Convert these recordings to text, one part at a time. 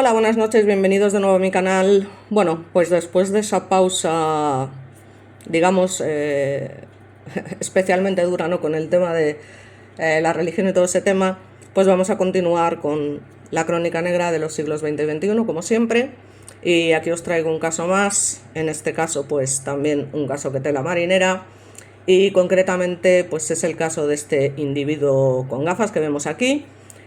Hola, buenas noches, bienvenidos de nuevo a mi canal. Bueno, pues después de esa pausa, digamos, especialmente dura, ¿no? Con el tema de la religión y todo ese tema, pues vamos a continuar con la crónica negra de los siglos XX y XXI, como siempre. Y aquí os traigo un caso más, en este caso pues también un caso que tela marinera. Y concretamente pues es el caso de este individuo con gafas que vemos aquí,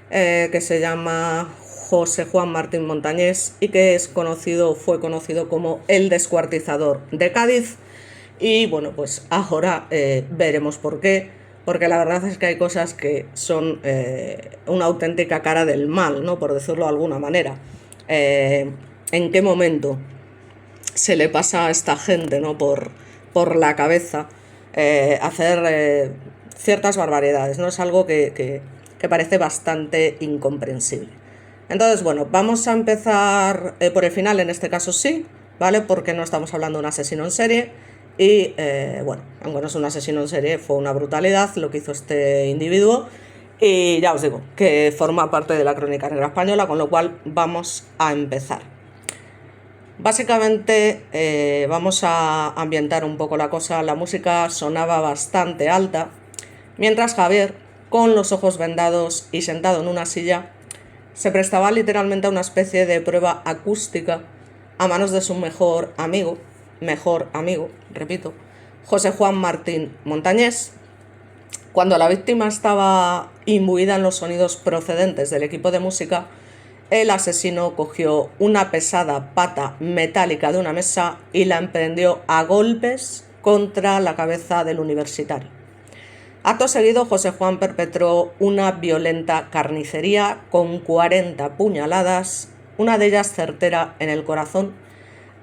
que se llama José Juan Martín Montañés y que fue conocido como el descuartizador de Cádiz. Y bueno, pues ahora veremos por qué, porque la verdad es que hay cosas que son una auténtica cara del mal, ¿no? Por decirlo de alguna manera. ¿En qué momento se le pasa a esta gente, ¿no? por la cabeza hacer ciertas barbaridades, ¿no? Es algo que parece bastante incomprensible. Entonces, bueno, vamos a empezar por el final, en este caso sí, ¿vale? Porque no estamos hablando de un asesino en serie. Y bueno, aunque no es un asesino en serie, fue una brutalidad lo que hizo este individuo. Y ya os digo, que forma parte de la crónica negra española, con lo cual vamos a empezar. Básicamente vamos a ambientar un poco la cosa. La música sonaba bastante alta, mientras Javier, con los ojos vendados y sentado en una silla, se prestaba literalmente a una especie de prueba acústica a manos de su mejor amigo, repito, José Juan Martín Montañés. Cuando la víctima estaba imbuida en los sonidos procedentes del equipo de música, el asesino cogió una pesada pata metálica de una mesa y la emprendió a golpes contra la cabeza del universitario. Acto seguido, José Juan perpetró una violenta carnicería con 40 puñaladas, una de ellas certera en el corazón,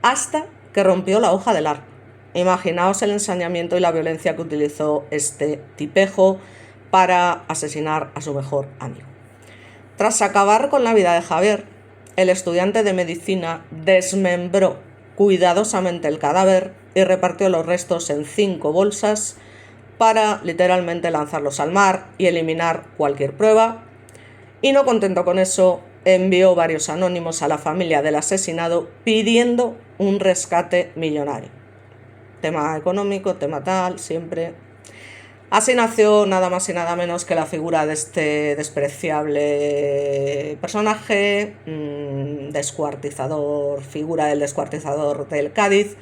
hasta que rompió la hoja del arco. Imaginaos el ensañamiento y la violencia que utilizó este tipejo para asesinar a su mejor amigo. Tras acabar con la vida de Javier, el estudiante de medicina desmembró cuidadosamente el cadáver y repartió los restos en 5 bolsas para literalmente lanzarlos al mar y eliminar cualquier prueba. Y no contento con eso, envió varios anónimos a la familia del asesinado pidiendo un rescate millonario. Tema económico, tema tal, siempre. Así nació nada más y nada menos que la figura de este despreciable personaje, figura del descuartizador del Cádiz,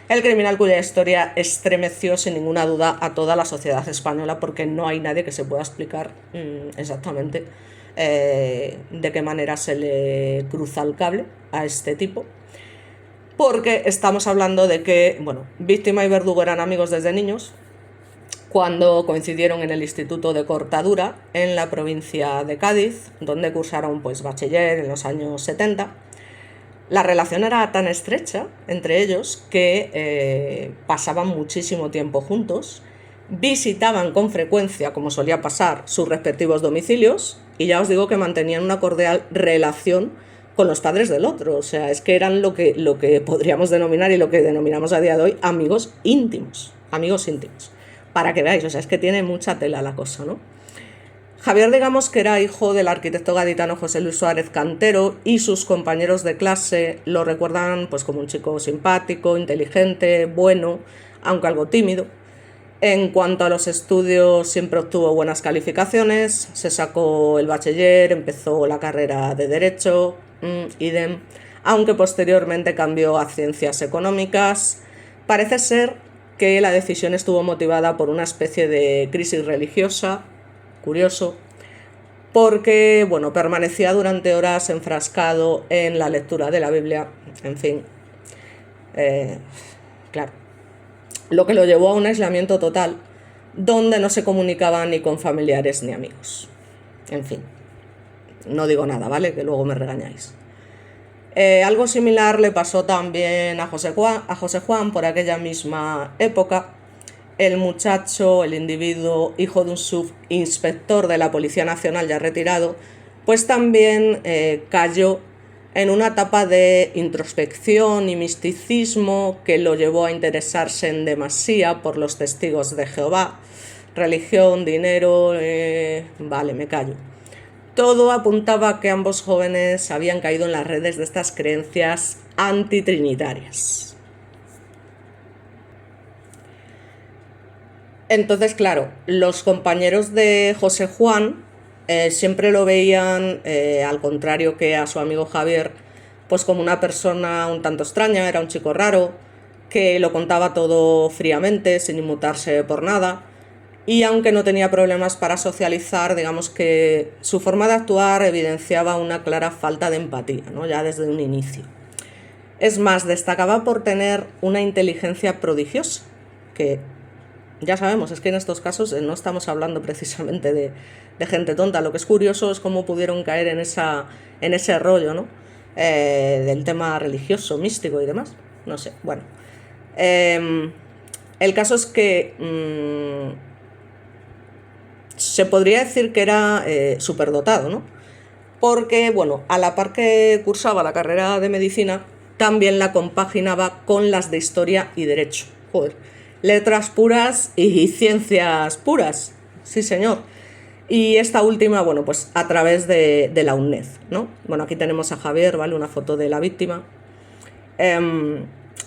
el criminal cuya historia estremeció sin ninguna duda a toda la sociedad española, porque no hay nadie que se pueda explicar exactamente de qué manera se le cruza el cable a este tipo. Porque estamos hablando de que, bueno, víctima y verdugo eran amigos desde niños, cuando coincidieron en el Instituto de Cortadura en la provincia de Cádiz, donde cursaron pues bachiller en los años 70. La relación era tan estrecha entre ellos que pasaban muchísimo tiempo juntos, visitaban con frecuencia, como solía pasar, sus respectivos domicilios, y ya os digo que mantenían una cordial relación con los padres del otro. O sea, es que eran lo que podríamos denominar y lo que denominamos a día de hoy amigos íntimos. Para que veáis, o sea, es que tiene mucha tela la cosa, ¿no? Javier, digamos que era hijo del arquitecto gaditano José Luis Suárez Cantero, y sus compañeros de clase lo recuerdan pues como un chico simpático, inteligente, bueno, aunque algo tímido. En cuanto a los estudios, siempre obtuvo buenas calificaciones, se sacó el bachiller, empezó la carrera de Derecho, idem, aunque posteriormente cambió a Ciencias Económicas. Parece ser que la decisión estuvo motivada por una especie de crisis religiosa, curioso, porque bueno, permanecía durante horas enfrascado en la lectura de la Biblia, en fin, claro, lo que lo llevó a un aislamiento total, donde no se comunicaba ni con familiares ni amigos. En fin, no digo nada, ¿vale? Que luego me regañáis. Algo similar le pasó también a José Juan por aquella misma época. El muchacho, el individuo, hijo de un subinspector de la Policía Nacional ya retirado, pues también cayó en una etapa de introspección y misticismo que lo llevó a interesarse en demasía por los testigos de Jehová, religión, dinero, vale, me callo. todo apuntaba a que ambos jóvenes habían caído en las redes de estas creencias antitrinitarias. Entonces, claro, los compañeros de José Juan siempre lo veían, al contrario que a su amigo Javier, pues como una persona un tanto extraña, era un chico raro, que lo contaba todo fríamente, sin inmutarse por nada, y aunque no tenía problemas para socializar, digamos que su forma de actuar evidenciaba una clara falta de empatía, ¿no? Ya desde un inicio. Es más, destacaba por tener una inteligencia prodigiosa, que ya sabemos, es que en estos casos no estamos hablando precisamente de gente tonta. Lo que es curioso es cómo pudieron caer en ese rollo, ¿no? Del tema religioso, místico y demás. No sé, bueno. El caso es que se podría decir que era superdotado, ¿no? Porque, bueno, a la par que cursaba la carrera de medicina, también la compaginaba con las de historia y derecho. Joder, letras puras y ciencias puras, sí señor. Y esta última, bueno, pues a través de la UNED, ¿no? Bueno, aquí tenemos a Javier, ¿vale? Una foto de la víctima.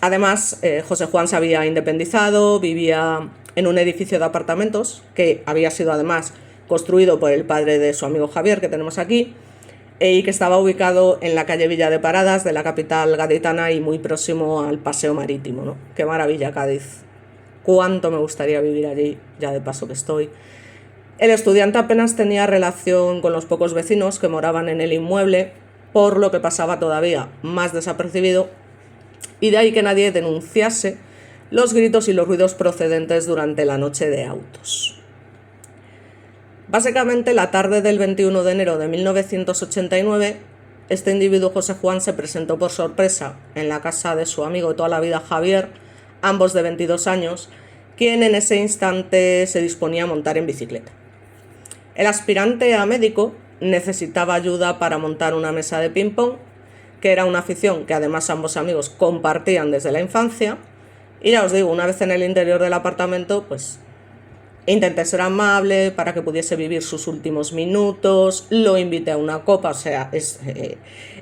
Además, José Juan se había independizado, vivía en un edificio de apartamentos que había sido además construido por el padre de su amigo Javier, que tenemos aquí, y que estaba ubicado en la calle Villa de Paradas de la capital gaditana y muy próximo al paseo marítimo, ¿no? Qué maravilla Cádiz. Cuánto me gustaría vivir allí, ya de paso que estoy. El estudiante apenas tenía relación con los pocos vecinos que moraban en el inmueble, por lo que pasaba todavía más desapercibido, y de ahí que nadie denunciase los gritos y los ruidos procedentes durante la noche de autos. Básicamente, la tarde del 21 de enero de 1989, este individuo José Juan se presentó por sorpresa en la casa de su amigo de toda la vida Javier, ambos de 22 años, quien en ese instante se disponía a montar en bicicleta. El aspirante a médico necesitaba ayuda para montar una mesa de ping-pong, que era una afición que además ambos amigos compartían desde la infancia. Y ya os digo, una vez en el interior del apartamento, pues intenté ser amable para que pudiese vivir sus últimos minutos, lo invité a una copa, o sea,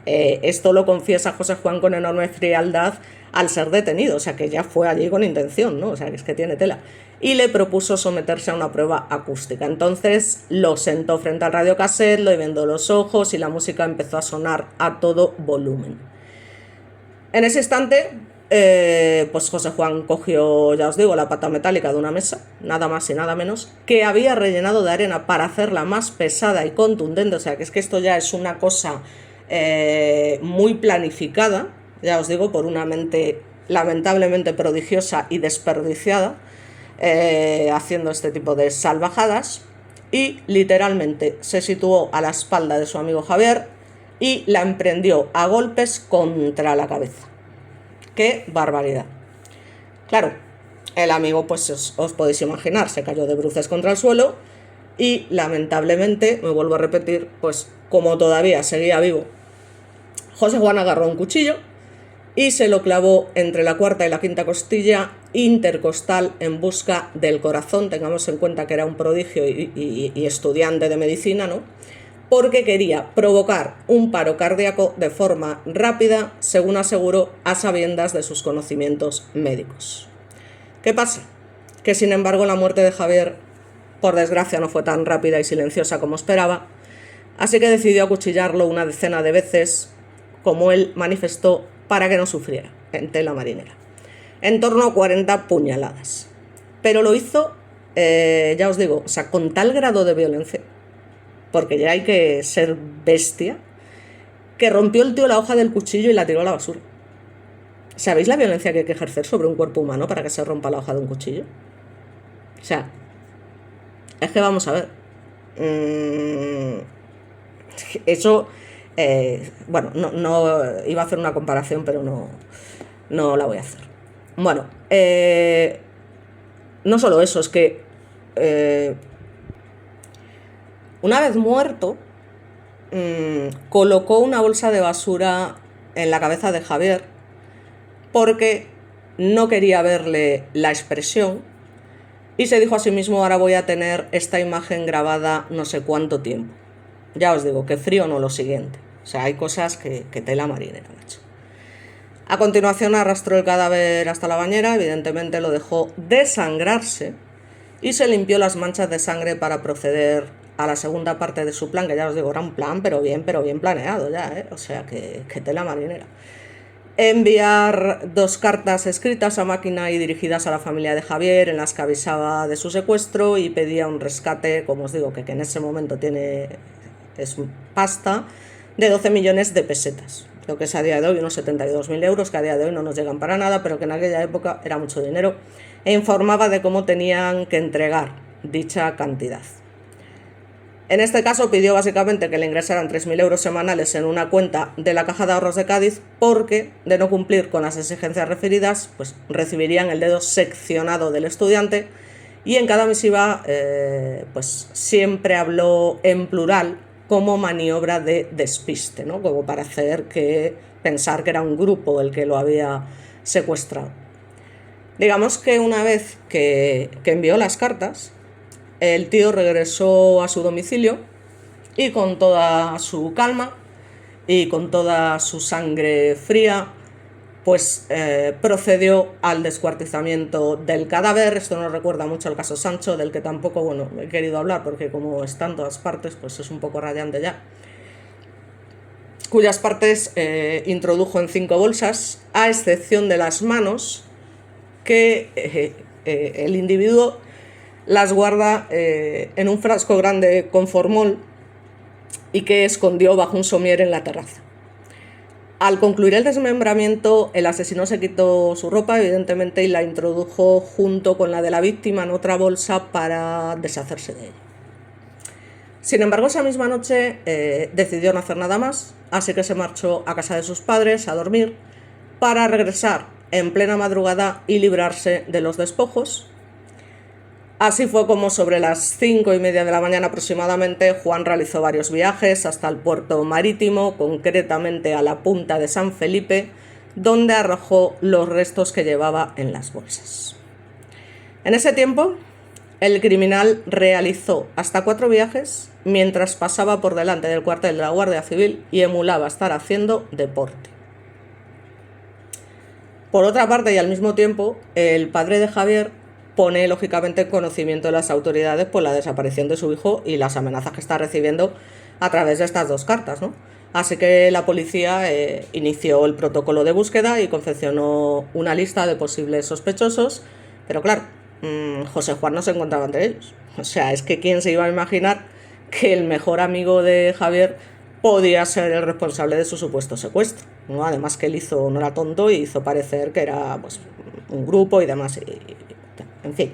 esto lo confiesa José Juan con enorme frialdad al ser detenido, o sea, que ya fue allí con intención, ¿no? O sea, que es que tiene tela. Y le propuso someterse a una prueba acústica. Entonces lo sentó frente al radiocassette, lo vendó los ojos y la música empezó a sonar a todo volumen. En ese instante, pues José Juan cogió, ya os digo, la pata metálica de una mesa, nada más y nada menos, que había rellenado de arena para hacerla más pesada y contundente. O sea, que es que esto ya es una cosa muy planificada, ya os digo, por una mente lamentablemente prodigiosa y desperdiciada, haciendo este tipo de salvajadas, y literalmente se situó a la espalda de su amigo Javier y la emprendió a golpes contra la cabeza. ¡Qué barbaridad! Claro, el amigo, pues os podéis imaginar, se cayó de bruces contra el suelo y lamentablemente, me vuelvo a repetir, pues como todavía seguía vivo, José Juan agarró un cuchillo y se lo clavó entre la cuarta y la quinta costilla intercostal en busca del corazón. Tengamos en cuenta que era un prodigio y estudiante de medicina, ¿no? Porque quería provocar un paro cardíaco de forma rápida, según aseguró, a sabiendas de sus conocimientos médicos. ¿Qué pasa? Que sin embargo la muerte de Javier, por desgracia, no fue tan rápida y silenciosa como esperaba, así que decidió acuchillarlo una decena de veces, como él manifestó, para que no sufriera, en tela marinera. En torno a 40 puñaladas. Pero lo hizo, ya os digo, o sea, con tal grado de violencia, porque ya hay que ser bestia, que rompió el tío la hoja del cuchillo y la tiró a la basura. ¿Sabéis la violencia que hay que ejercer sobre un cuerpo humano para que se rompa la hoja de un cuchillo? O sea, es que vamos a ver. Eso, bueno, no iba a hacer una comparación, pero no la voy a hacer. Bueno, no solo eso, es que una vez muerto, colocó una bolsa de basura en la cabeza de Javier porque no quería verle la expresión y se dijo a sí mismo: ahora voy a tener esta imagen grabada no sé cuánto tiempo. Ya os digo, que frío no lo siguiente. O sea, hay cosas que tela marinera, macho. A continuación arrastró el cadáver hasta la bañera, evidentemente lo dejó desangrarse y se limpió las manchas de sangre para proceder a la segunda parte de su plan, que ya os digo, era un plan, pero bien planeado ya, ¿eh? O sea, que tela marinera. Enviar 2 cartas escritas a máquina y dirigidas a la familia de Javier, en las que avisaba de su secuestro y pedía un rescate, como os digo, que en ese momento es pasta, de 12 millones de pesetas. Lo que es a día de hoy unos 72.000 euros, que a día de hoy no nos llegan para nada, pero que en aquella época era mucho dinero, e informaba de cómo tenían que entregar dicha cantidad. En este caso pidió básicamente que le ingresaran 3.000 euros semanales en una cuenta de la Caja de Ahorros de Cádiz, porque de no cumplir con las exigencias referidas, pues recibirían el dedo seccionado del estudiante, y en cada misiva pues siempre habló en plural como maniobra de despiste, ¿no? Como para hacer pensar que era un grupo el que lo había secuestrado. Digamos que una vez que envió las cartas, el tío regresó a su domicilio y con toda su calma y con toda su sangre fría, pues procedió al descuartizamiento del cadáver. Esto nos recuerda mucho al caso Sancho, del que tampoco, bueno, he querido hablar porque como está en todas partes, pues es un poco rayante ya. Cuyas partes introdujo en 5 bolsas, a excepción de las manos, que el individuo las guarda en un frasco grande con formol y que escondió bajo un somier en la terraza. Al concluir el desmembramiento, el asesino se quitó su ropa, evidentemente, y la introdujo junto con la de la víctima en otra bolsa para deshacerse de ella. Sin embargo, esa misma noche decidió no hacer nada más, así que se marchó a casa de sus padres a dormir para regresar en plena madrugada y librarse de los despojos. Así fue como sobre las 5:30 de la mañana aproximadamente, Juan realizó varios viajes hasta el puerto marítimo, concretamente a la punta de San Felipe, donde arrojó los restos que llevaba en las bolsas. En ese tiempo, el criminal realizó hasta 4 viajes mientras pasaba por delante del cuartel de la Guardia Civil y emulaba estar haciendo deporte. Por otra parte, y al mismo tiempo, el padre de Javier pone lógicamente en conocimiento de las autoridades por la desaparición de su hijo y las amenazas que está recibiendo a través de estas 2 cartas, ¿no? Así que la policía inició el protocolo de búsqueda y confeccionó una lista de posibles sospechosos, pero claro, José Juan no se encontraba entre ellos. O sea, es que quién se iba a imaginar que el mejor amigo de Javier podía ser el responsable de su supuesto secuestro, ¿no? Además que él no era tonto y hizo parecer que era, pues, un grupo y demás. En fin,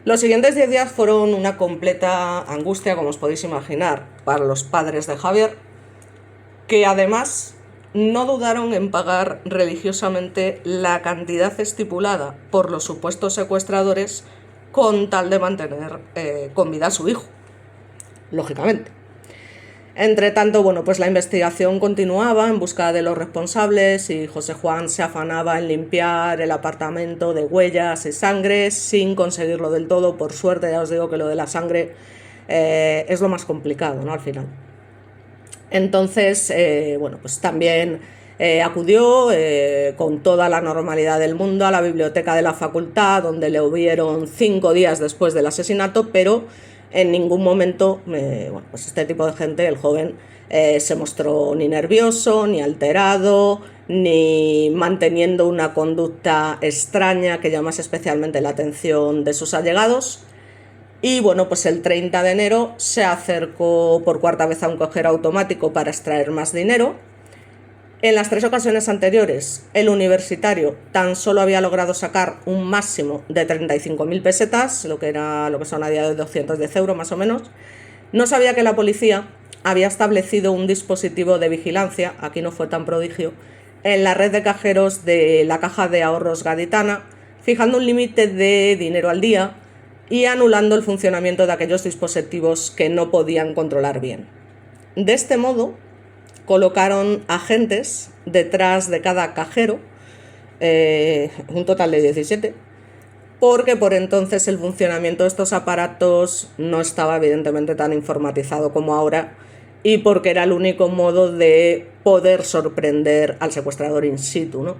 los siguientes 10 días fueron una completa angustia, como os podéis imaginar, para los padres de Javier, que además no dudaron en pagar religiosamente la cantidad estipulada por los supuestos secuestradores con tal de mantener con vida a su hijo, lógicamente. Entre tanto, bueno, pues la investigación continuaba en busca de los responsables y José Juan se afanaba en limpiar el apartamento de huellas y sangre sin conseguirlo del todo. Por suerte, ya os digo que lo de la sangre es lo más complicado, ¿no? Al final. Entonces, bueno, pues también acudió con toda la normalidad del mundo a la biblioteca de la facultad, donde le hubieron 5 días después del asesinato, pero en ningún momento, bueno, pues este tipo de gente, el joven, se mostró ni nervioso, ni alterado, ni manteniendo una conducta extraña que llamase especialmente la atención de sus allegados. Y bueno, pues el 30 de enero se acercó por 4ª vez a un cajero automático para extraer más dinero. En las 3 ocasiones anteriores, el universitario tan solo había logrado sacar un máximo de 35.000 pesetas, lo que son a día de 210 euros más o menos. No sabía que la policía había establecido un dispositivo de vigilancia, aquí no fue tan prodigio, en la red de cajeros de la Caja de Ahorros Gaditana, fijando un límite de dinero al día y anulando el funcionamiento de aquellos dispositivos que no podían controlar bien. De este modo, colocaron agentes detrás de cada cajero, un total de 17, porque por entonces el funcionamiento de estos aparatos no estaba evidentemente tan informatizado como ahora y porque era el único modo de poder sorprender al secuestrador in situ, ¿no?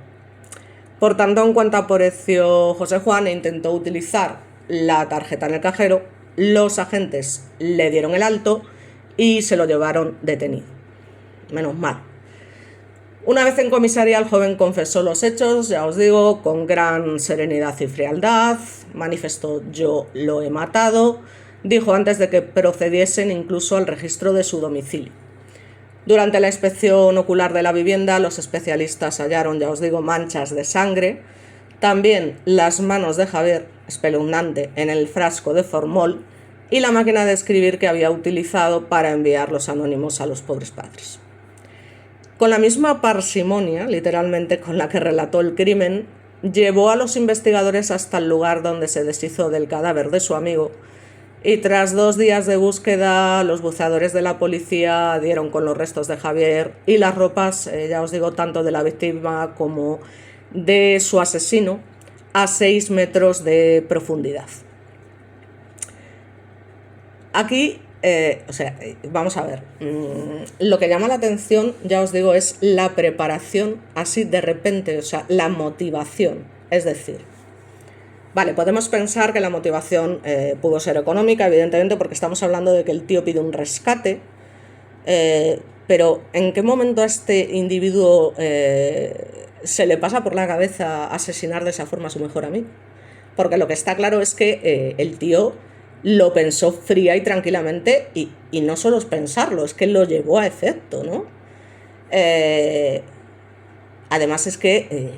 Por tanto, en cuanto apareció José Juan e intentó utilizar la tarjeta en el cajero, los agentes le dieron el alto y se lo llevaron detenido. Menos mal. Una vez en comisaría, el joven confesó los hechos, ya os digo, con gran serenidad y frialdad. Manifestó: yo lo he matado. Dijo antes de que procediesen incluso al registro de su domicilio. Durante la inspección ocular de la vivienda, los especialistas hallaron, ya os digo, manchas de sangre. También las manos de Javier, espeluznante, en el frasco de formol y la máquina de escribir que había utilizado para enviar los anónimos a los pobres padres. Con la misma parsimonia, literalmente, con la que relató el crimen, llevó a los investigadores hasta el lugar donde se deshizo del cadáver de su amigo y tras 2 días de búsqueda, los buceadores de la policía dieron con los restos de Javier y las ropas, ya os digo, tanto de la víctima como de su asesino, a 6 metros de profundidad. Aquí, vamos a ver, lo que llama la atención, ya os digo, es la preparación así de repente, o sea, la motivación. Es decir, vale, podemos pensar que la motivación pudo ser económica, evidentemente, porque estamos hablando de que el tío pide un rescate, pero ¿en qué momento a este individuo se le pasa por la cabeza asesinar de esa forma a su mejor amigo? Porque lo que está claro es que el tío lo pensó fría y tranquilamente y no solo es pensarlo, es que lo llevó a efecto, ¿no? Además es que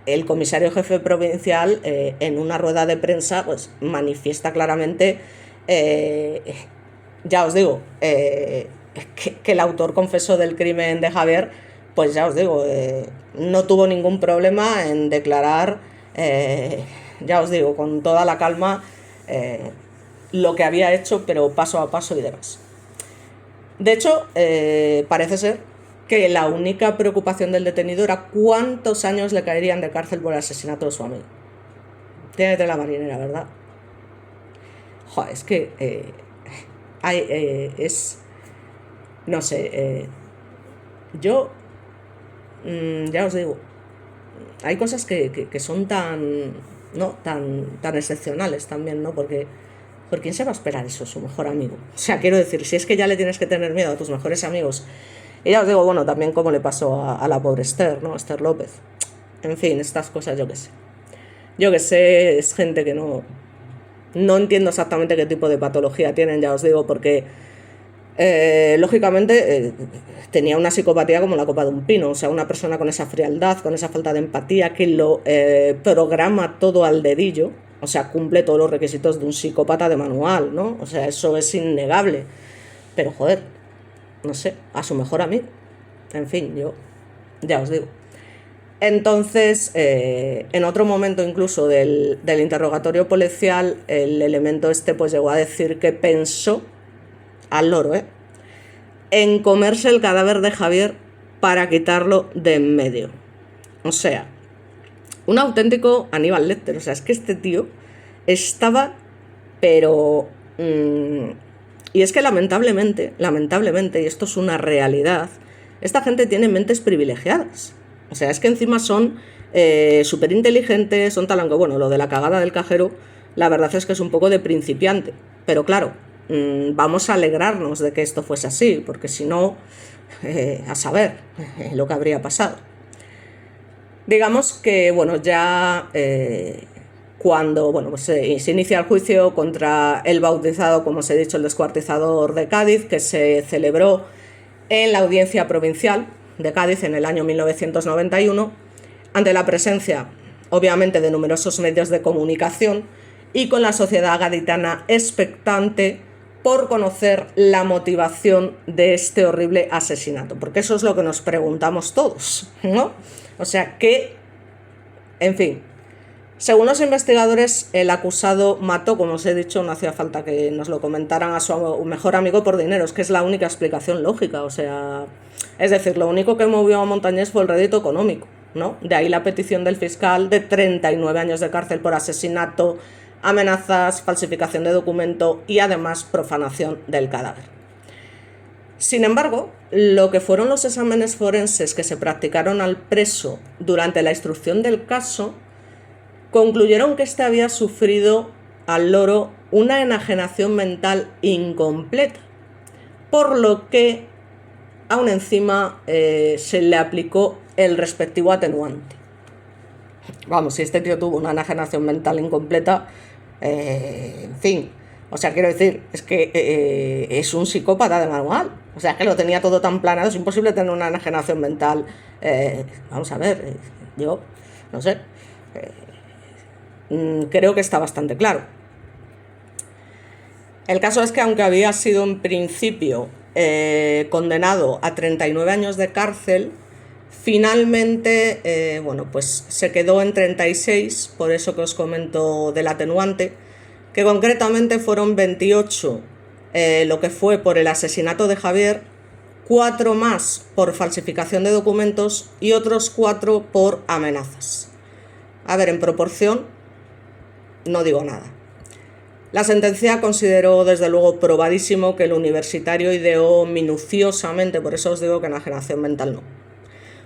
el comisario jefe provincial en una rueda de prensa pues manifiesta claramente, ya os digo, que el autor confeso del crimen de Javier, pues ya os digo, no tuvo ningún problema en declarar, ya os digo, con toda la calma, lo que había hecho, pero paso a paso y demás. De hecho, parece ser que la única preocupación del detenido era cuántos años le caerían de cárcel por el asesinato de su amigo. Tiene tela marinera, ¿verdad? Joder, es que no sé, yo ya os digo, hay cosas que son tan excepcionales también, ¿no? Porque ¿por quién se va a esperar eso? Su mejor amigo. O sea, quiero decir, si es que ya le tienes que tener miedo a tus mejores amigos. Y ya os digo, bueno, también como le pasó a la pobre Esther, ¿no? Esther López. En fin, estas cosas, yo qué sé. Yo qué sé, es gente que no entiendo exactamente qué tipo de patología tienen, ya os digo, porque lógicamente tenía una psicopatía como la copa de un pino. O sea, una persona con esa frialdad, con esa falta de empatía, que lo programa todo al dedillo. O sea, cumple todos los requisitos de un psicópata de manual, ¿no? O sea, eso es innegable. Pero, joder, no sé, a su mejor amigo. En fin, yo ya os digo. Entonces, en otro momento incluso del interrogatorio policial, el elemento este pues llegó a decir que pensó, al loro, en comerse el cadáver de Javier para quitarlo de en medio. O sea, un auténtico Aníbal Lecter. O sea, es que este tío estaba, pero y es que lamentablemente, y esto es una realidad, esta gente tiene mentes privilegiadas. O sea, es que encima son súper inteligentes, son tal, aunque bueno, lo de la cagada del cajero, la verdad es que es un poco de principiante. Pero claro, vamos a alegrarnos de que esto fuese así, porque si no, a saber lo que habría pasado. Digamos que, bueno, ya cuando pues, se inicia el juicio contra el bautizado, como os he dicho, el descuartizador de Cádiz, que se celebró en la Audiencia Provincial de Cádiz en el año 1991, ante la presencia, obviamente, de numerosos medios de comunicación y con la sociedad gaditana expectante por conocer la motivación de este horrible asesinato, porque eso es lo que nos preguntamos todos, ¿no? O sea, que, en fin, según los investigadores, el acusado mató, como os he dicho, no hacía falta que nos lo comentaran, a su mejor amigo por dinero, es que es la única explicación lógica, o sea, es decir, lo único que movió a Montañés fue el rédito económico. ¿no? De ahí la petición del fiscal de 39 años de cárcel por asesinato, amenazas, falsificación de documento y además profanación del cadáver. Sin embargo, lo que fueron los exámenes forenses que se practicaron al preso durante la instrucción del caso concluyeron que éste había sufrido al loro una enajenación mental incompleta, por lo que aún encima se le aplicó el respectivo atenuante. Vamos, si este tío tuvo una enajenación mental incompleta, en fin, o sea, quiero decir, es que es un psicópata de manual, o sea, que lo tenía todo tan planeado, es imposible tener una enajenación mental. Vamos a ver, yo no sé, creo que está bastante claro. El caso es que aunque había sido en principio condenado a 39 años de cárcel, finalmente bueno, pues se quedó en 36, por eso que os comento del atenuante, que concretamente fueron 28 lo que fue por el asesinato de Javier, 4 más por falsificación de documentos y otros 4 por amenazas. A ver, en proporción no digo nada. La sentencia consideró desde luego probadísimo que el universitario ideó minuciosamente, por eso os digo que enajenación mental no,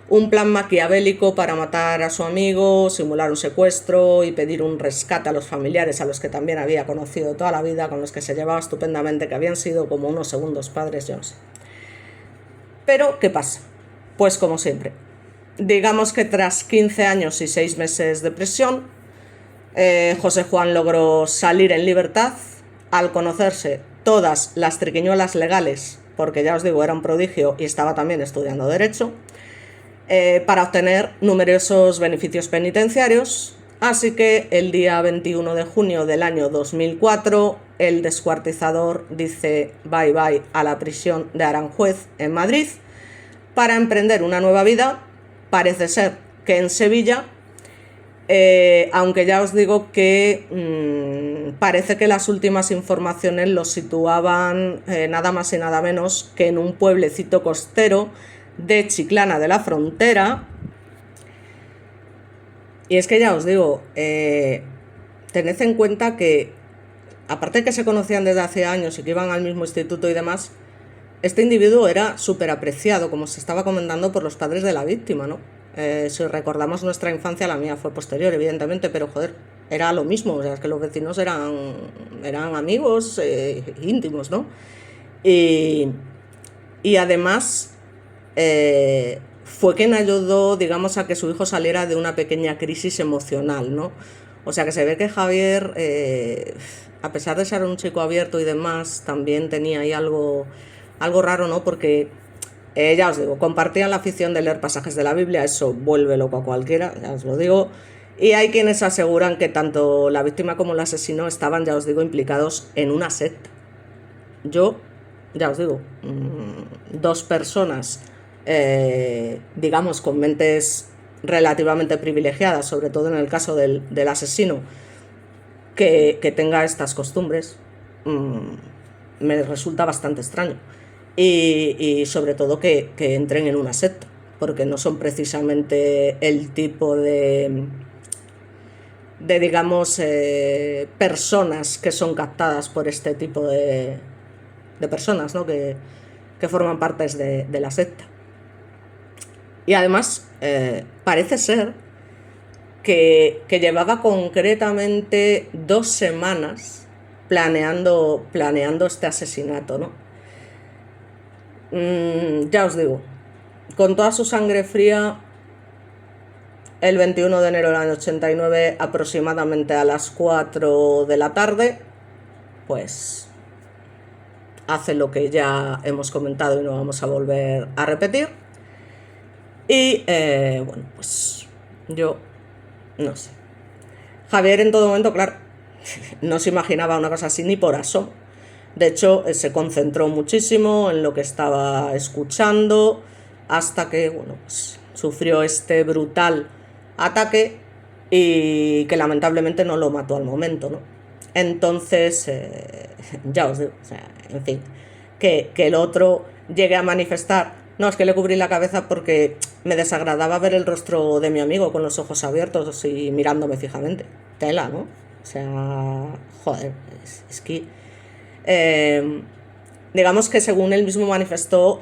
un plan maquiavélico para matar a su amigo, simular un secuestro y pedir un rescate a los familiares a los que también había conocido toda la vida, con los que se llevaba estupendamente, que habían sido como unos segundos padres, yo no sé. Pero, ¿qué pasa? Pues como siempre, digamos que tras 15 años y 6 meses de prisión, José Juan logró salir en libertad al conocerse todas las triquiñuelas legales, porque ya os digo, era un prodigio y estaba también estudiando Derecho, para obtener numerosos beneficios penitenciarios. Así que el día 21 de junio del año 2004, el descuartizador dice bye bye a la prisión de Aranjuez en Madrid para emprender una nueva vida, parece ser que en Sevilla, aunque ya os digo que parece que las últimas informaciones lo situaban nada más y nada menos que en un pueblecito costero de Chiclana de la Frontera. Y es que ya os digo, tened en cuenta que, aparte de que se conocían desde hace años y que iban al mismo instituto y demás, este individuo era súper apreciado, como se estaba comentando, por los padres de la víctima, ¿no? Si recordamos nuestra infancia, la mía fue posterior, evidentemente, pero joder, era lo mismo, o sea, es que los vecinos eran amigos íntimos, ¿no? Y además fue quien ayudó, digamos, a que su hijo saliera de una pequeña crisis emocional, ¿no? O sea, que se ve que Javier, a pesar de ser un chico abierto y demás, también tenía ahí algo raro, ¿no? Porque ya os digo, compartían la afición de leer pasajes de la Biblia, eso vuelve loco a cualquiera, ya os lo digo. Y hay quienes aseguran que tanto la víctima como el asesino estaban, ya os digo, implicados en una secta. Yo, ya os digo, 2 personas, digamos, con mentes relativamente privilegiadas, sobre todo en el caso del asesino, que tenga estas costumbres, me resulta bastante extraño. Y sobre todo que entren en una secta, porque no son precisamente el tipo de digamos, personas que son captadas por este tipo de personas, ¿no? que forman parte de la secta. Y además parece ser que llevaba concretamente 2 semanas planeando este asesinato, ¿no? Ya os digo, con toda su sangre fría, el 21 de enero del año 89, aproximadamente a las 4 de la tarde, pues hace lo que ya hemos comentado y no vamos a volver a repetir. Y bueno, pues yo no sé. Javier en todo momento, claro, no se imaginaba una cosa así ni por asomo. De hecho, se concentró muchísimo en lo que estaba escuchando hasta que, bueno, pues, sufrió este brutal ataque y que lamentablemente no lo mató al momento, ¿no? Entonces, ya os digo, o sea, en fin, que el otro llegue a manifestar No, es que le cubrí la cabeza porque me desagradaba ver el rostro de mi amigo con los ojos abiertos y mirándome fijamente. Tela, ¿no? O sea, joder, es que... eh, digamos que según él mismo manifestó,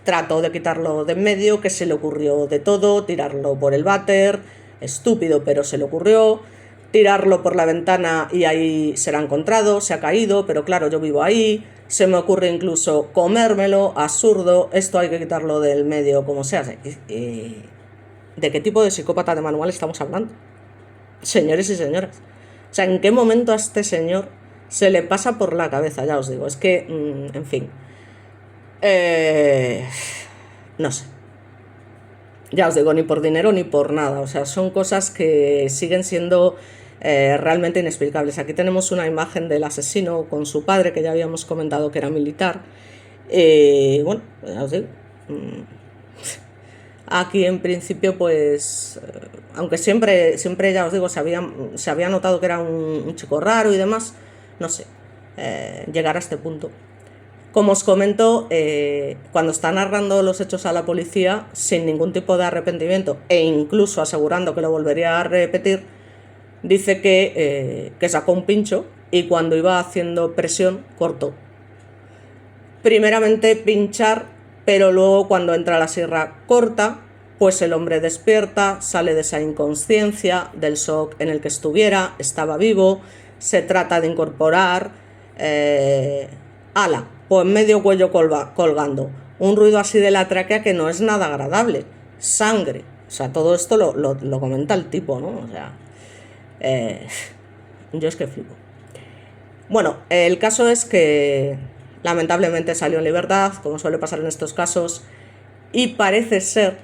trató de quitarlo de en medio, que se le ocurrió de todo, tirarlo por el váter, estúpido, pero se le ocurrió, tirarlo por la ventana y ahí se lo ha encontrado, se ha caído, pero claro, yo vivo ahí, se me ocurre incluso comérmelo, absurdo, esto hay que quitarlo del medio, como sea. ¿De qué tipo de psicópata de manual estamos hablando? Señores y señoras. O sea, ¿en qué momento a este señor se le pasa por la cabeza? Ya os digo, es que, en fin. No sé. Ya os digo, ni por dinero ni por nada. O sea, son cosas que siguen siendo realmente inexplicables. Aquí tenemos una imagen del asesino con su padre, que ya habíamos comentado que era militar. Bueno, ya os digo. Aquí en principio, pues, aunque siempre ya os digo, se había notado que era un chico raro y demás, no sé, llegar a este punto. Como os comento, cuando está narrando los hechos a la policía, sin ningún tipo de arrepentimiento e incluso asegurando que lo volvería a repetir, dice que sacó un pincho y cuando iba haciendo presión, cortó. Primeramente pinchar, pero luego cuando entra la sierra corta, pues el hombre despierta, sale de esa inconsciencia, del shock en el que estuviera, estaba vivo, se trata de incorporar, ala, pues medio cuello colgando, un ruido así de la tráquea que no es nada agradable, sangre, o sea, todo esto lo comenta el tipo, ¿no? O sea, yo es que flipo. Bueno, el caso es que lamentablemente salió en libertad, como suele pasar en estos casos, y parece ser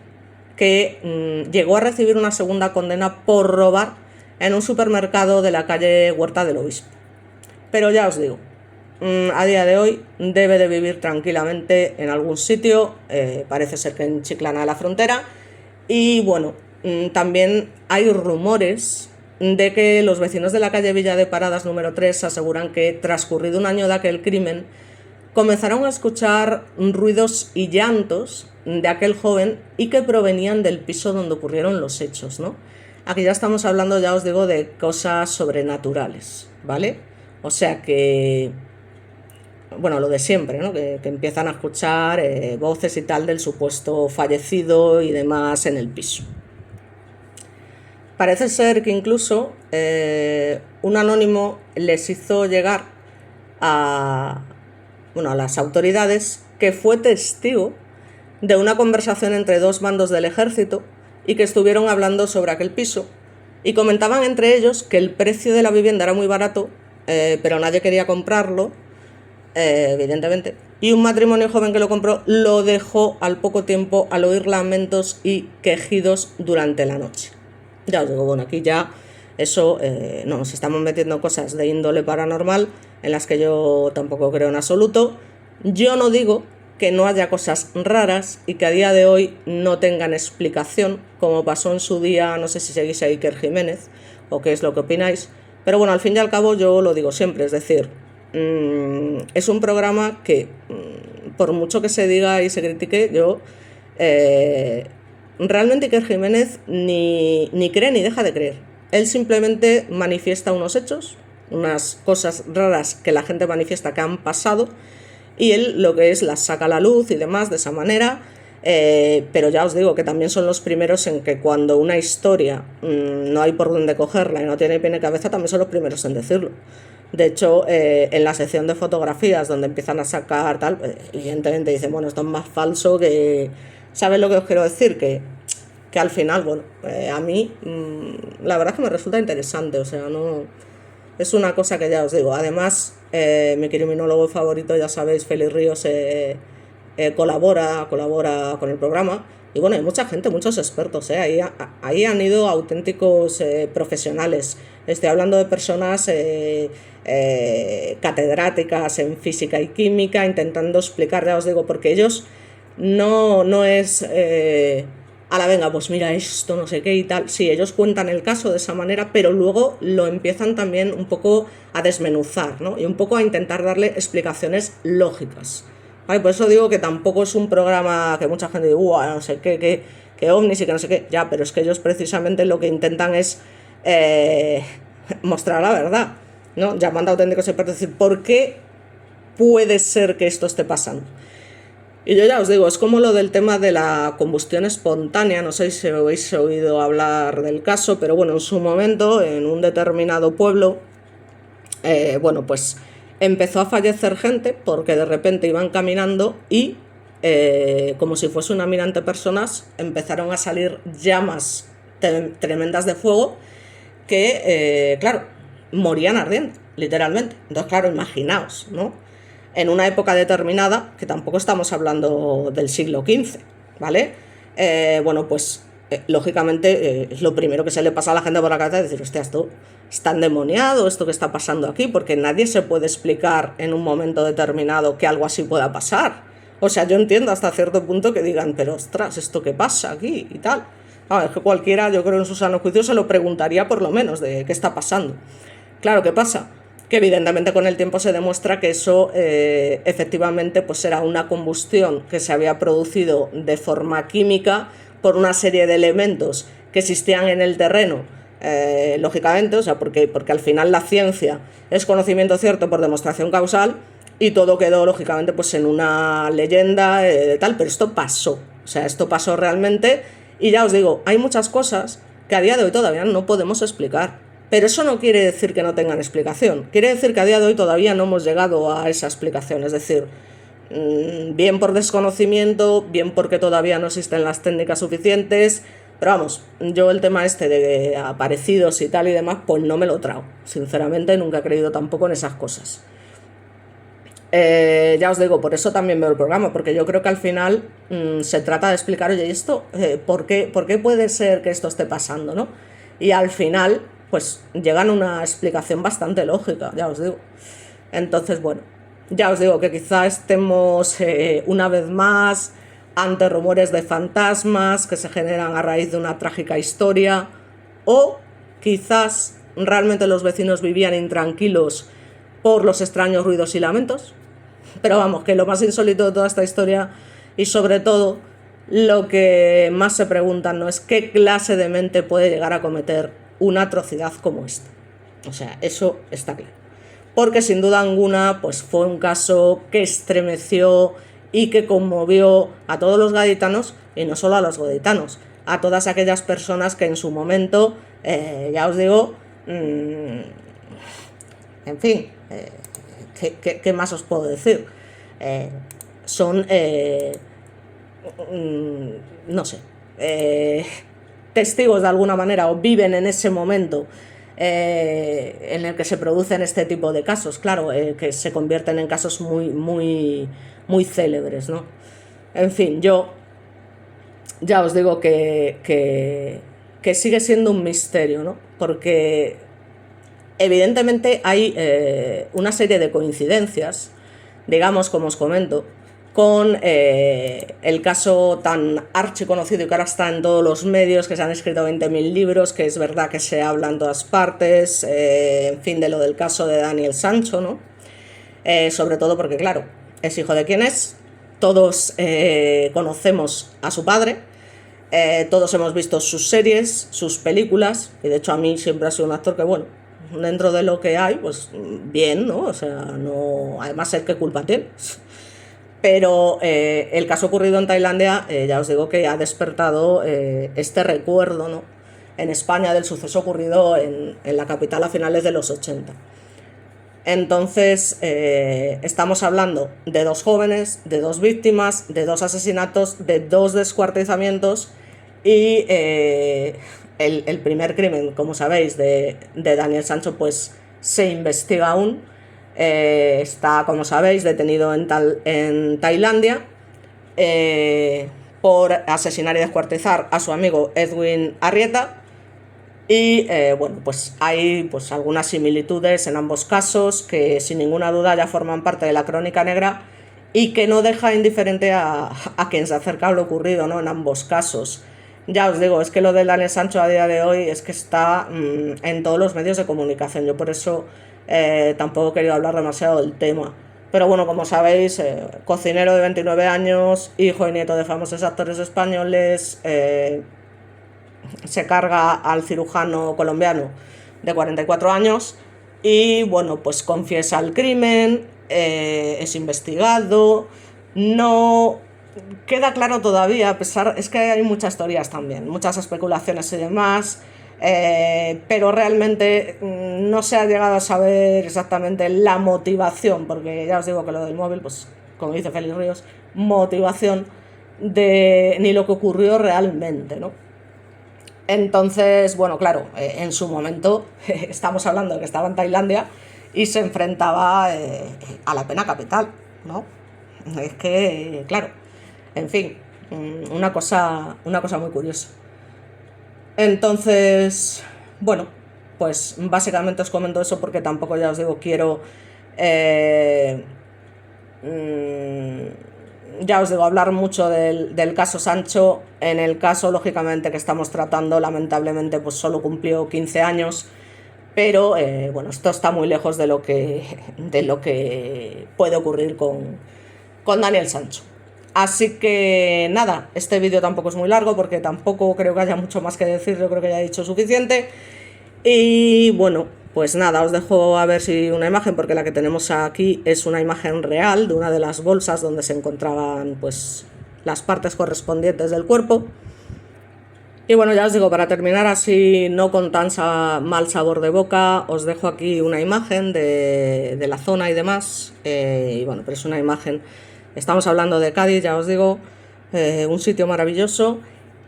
que llegó a recibir una segunda condena por robar en un supermercado de la calle Huerta del Obispo. Pero ya os digo, a día de hoy debe de vivir tranquilamente en algún sitio, parece ser que en Chiclana de la Frontera, y bueno, también hay rumores de que los vecinos de la calle Villa de Paradas número 3 aseguran que transcurrido un año de aquel crimen comenzaron a escuchar ruidos y llantos de aquel joven y que provenían del piso donde ocurrieron los hechos, ¿no? Aquí ya estamos hablando, ya os digo, de cosas sobrenaturales, ¿vale? O sea que, bueno, lo de siempre, ¿no? Que empiezan a escuchar voces y tal del supuesto fallecido y demás en el piso. Parece ser que incluso un anónimo les hizo llegar a las autoridades que fue testigo de una conversación entre dos bandos del ejército y que estuvieron hablando sobre aquel piso y comentaban entre ellos que el precio de la vivienda era muy barato, pero nadie quería comprarlo, evidentemente, y un matrimonio joven que lo compró lo dejó al poco tiempo al oír lamentos y quejidos durante la noche. Ya os digo, bueno, aquí ya eso nos estamos metiendo cosas de índole paranormal en las que yo tampoco creo en absoluto. Yo no digo que no haya cosas raras y que a día de hoy no tengan explicación, como pasó en su día, no sé si seguís a Iker Jiménez o qué es lo que opináis, pero bueno, al fin y al cabo yo lo digo siempre, es decir, es un programa que por mucho que se diga y se critique, yo realmente Iker Jiménez ni cree ni deja de creer. Él simplemente manifiesta unos hechos, unas cosas raras que la gente manifiesta que han pasado, y él lo que es las saca a la luz y demás de esa manera, pero ya os digo que también son los primeros en que cuando una historia no hay por dónde cogerla y no tiene pie ni cabeza, también son los primeros en decirlo. De hecho, en la sección de fotografías donde empiezan a sacar tal, evidentemente dicen, bueno, esto es más falso que... ¿Sabes lo que os quiero decir? Que al final, bueno, a mí la verdad es que me resulta interesante, o sea, no es una cosa que ya os digo. Además, mi criminólogo favorito, ya sabéis, Félix Ríos, colabora con el programa, y bueno, hay mucha gente, muchos expertos, ahí han ido auténticos profesionales. Estoy hablando de personas catedráticas en física y química, intentando explicar, ya os digo, porque ellos no es... a la venga, pues mira esto, no sé qué y tal. Sí, ellos cuentan el caso de esa manera, pero luego lo empiezan también un poco a desmenuzar, ¿no? Y un poco a intentar darle explicaciones lógicas. Ay, por eso digo que tampoco es un programa que mucha gente dice, no sé qué, que ovnis y que no sé qué. Ya, pero es que ellos precisamente lo que intentan es eh, mostrar la verdad, ¿no? Llamando a auténticos expertos, decir, ¿por qué puede ser que esto esté pasando? Y yo ya os digo, es como lo del tema de la combustión espontánea, no sé si habéis oído hablar del caso, pero bueno, en su momento, en un determinado pueblo, bueno, pues empezó a fallecer gente porque de repente iban caminando y, como si fuese una mina ante personas, empezaron a salir llamas tremendas de fuego que, claro, morían ardiendo, literalmente. Entonces, claro, imaginaos, ¿no? En una época determinada, que tampoco estamos hablando del siglo XV, ¿vale? Bueno, pues lógicamente es lo primero que se le pasa a la gente por la cabeza, es decir, hostia, esto está endemoniado, esto que está pasando aquí, porque nadie se puede explicar en un momento determinado que algo así pueda pasar. O sea, yo entiendo hasta cierto punto que digan, pero ostras, ¿esto qué pasa aquí? Y tal. Es que cualquiera, yo creo, en su sano juicio se lo preguntaría por lo menos de qué está pasando. Claro, ¿qué pasa? Que evidentemente con el tiempo se demuestra que eso efectivamente pues era una combustión que se había producido de forma química por una serie de elementos que existían en el terreno, lógicamente, o sea, porque al final la ciencia es conocimiento cierto por demostración causal y todo quedó lógicamente pues en una leyenda de tal, pero esto pasó, o sea, esto pasó realmente y ya os digo, hay muchas cosas que a día de hoy todavía no podemos explicar. Pero eso no quiere decir que no tengan explicación. Quiere decir que a día de hoy todavía no hemos llegado a esa explicación. Es decir, bien por desconocimiento, bien porque todavía no existen las técnicas suficientes. Pero vamos, yo el tema este de aparecidos y tal y demás, pues no me lo trago. Sinceramente, nunca he creído tampoco en esas cosas. Ya os digo, por eso también veo el programa, porque yo creo que al final se trata de explicar, oye, ¿esto por qué puede ser que esto esté pasando, no? Y al final pues llegan a una explicación bastante lógica, ya os digo. Entonces, bueno, ya os digo que quizá estemos una vez más ante rumores de fantasmas que se generan a raíz de una trágica historia, o quizás realmente los vecinos vivían intranquilos por los extraños ruidos y lamentos. Pero vamos, que lo más insólito de toda esta historia y sobre todo lo que más se preguntan no es qué clase de mente puede llegar a cometer una atrocidad como esta. O sea, eso está claro. Porque sin duda alguna pues fue un caso que estremeció y que conmovió a todos los gaditanos, y no solo a los gaditanos, a todas aquellas personas que en su momento, ya os digo, en fin, ¿qué más os puedo decir? Son, no sé, testigos de alguna manera o viven en ese momento en el que se producen este tipo de casos, claro, que se convierten en casos muy célebres, ¿no? En fin, yo ya os digo que sigue siendo un misterio, ¿no? Porque evidentemente hay una serie de coincidencias, digamos, como os comento, con el caso tan archiconocido y que ahora está en todos los medios, que se han escrito 20.000 libros, que es verdad que se habla en todas partes, en fin, de lo del caso de Daniel Sancho, ¿no? Sobre todo porque, claro, es hijo de quien es, todos conocemos a su padre, todos hemos visto sus series, sus películas, y de hecho a mí siempre ha sido un actor que, bueno, dentro de lo que hay, pues bien, ¿no? O sea, no, además el que culpa tiene. Pero el caso ocurrido en Tailandia, ya os digo que ha despertado este recuerdo, ¿no? En España del suceso ocurrido en la capital a finales de los 80. Entonces, estamos hablando de dos jóvenes, de dos víctimas, de dos asesinatos, de dos descuartizamientos y el primer crimen, como sabéis, de Daniel Sancho, pues se investiga aún. Está, como sabéis, detenido en Tailandia por asesinar y descuartizar a su amigo Edwin Arrieta. Y bueno, pues hay pues algunas similitudes en ambos casos que sin ninguna duda ya forman parte de la crónica negra y que no deja indiferente a quien se acerca a lo ocurrido, ¿no? En ambos casos. Ya os digo, es que lo de Daniel Sancho a día de hoy es que está en todos los medios de comunicación. Yo por eso tampoco he querido hablar demasiado del tema, Pero bueno, como sabéis, cocinero de 29 años, hijo y nieto de famosos actores españoles, se carga al cirujano colombiano de 44 años y bueno, pues confiesa el crimen, es investigado, no queda claro todavía, a pesar, es que hay muchas teorías también, muchas especulaciones y demás, pero realmente no se ha llegado a saber exactamente la motivación, porque ya os digo que lo del móvil, pues como dice Félix Ríos, motivación de ni lo que ocurrió realmente, ¿no? Entonces, bueno, claro, en su momento estamos hablando de que estaba en Tailandia y se enfrentaba a la pena capital, ¿no? Es que, claro, en fin, una cosa muy curiosa. Entonces, bueno, pues básicamente os comento eso porque tampoco, ya os digo, quiero eh, ya os digo, hablar mucho del caso Sancho. En el caso, lógicamente, que estamos tratando, lamentablemente, pues solo cumplió 15 años. Pero bueno, esto está muy lejos de lo que puede ocurrir con Daniel Sancho. Así que nada, este vídeo tampoco es muy largo porque tampoco creo que haya mucho más que decir, yo creo que ya he dicho suficiente. Y bueno, pues nada, os dejo a ver si una imagen, porque la que tenemos aquí es una imagen real de una de las bolsas donde se encontraban pues las partes correspondientes del cuerpo. Y bueno, ya os digo, para terminar así, no con tan mal sabor de boca, os dejo aquí una imagen de la zona y demás. Y bueno, pero es una imagen, estamos hablando de Cádiz, ya os digo, un sitio maravilloso.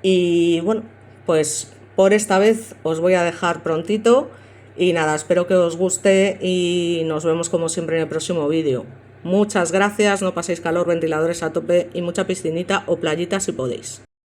Y bueno, pues por esta vez os voy a dejar prontito. Y nada, espero que os guste y nos vemos como siempre en el próximo vídeo. Muchas gracias, no paséis calor, ventiladores a tope y mucha piscinita o playita si podéis.